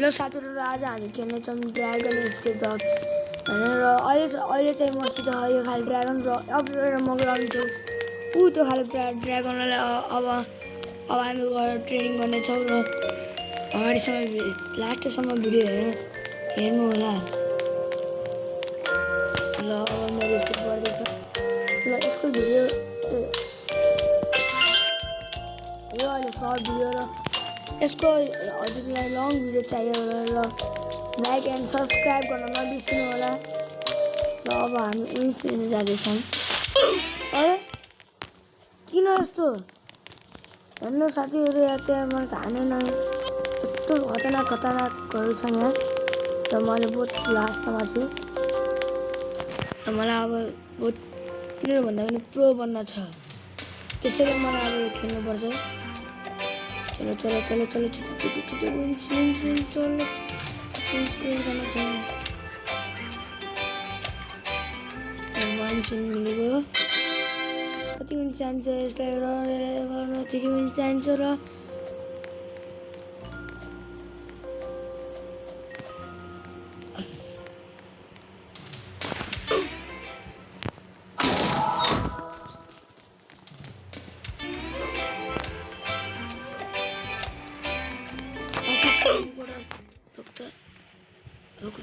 Hello साथीहरु, आज हामी खेल्नेछौँ ड्रागन एस्केप र अहिले चाहिँ मसित यो खाली ड्रागन र अब म गर्नेछु त्यो खाली ड्रागनलाई अब हामी गएर ट्रेनिङ गर्नेछौँ र अगाडिसम्म लास्टसम्म भिडियो हेर्नु होला। ल अब मेरो सुट गर्दैछ। ल यसको भिडियो यो अहिले सर्ट भिडियो र यसको हजुरलाई लङ भिडियो चाहियो र लाइक एन्ड सब्सक्राइब गर्न नबिर्सिनु होला। र अब हामी विन्स लिन जाँदैछौँ। अरे किन यस्तो हेर्नु साथीहरु, यहाँ त्यहाँ मलाई थाहा नै यस्तो खतरनाकहरू छन् यहाँ र मैले बहुत लास्टमा छु। र मलाई अब बहुत यिनीहरूभन्दा पनि प्रो बन्न छ, त्यसैले मलाई अब खेल्नुपर्छ। चलो चलो चलो चलो छिटो विन्स चलो विन्स गर्न छ। विन्स मिलेको कति विन्स चाहिन्छ यसलाई गर्न 3 विन्स चाहिन्छ र रुक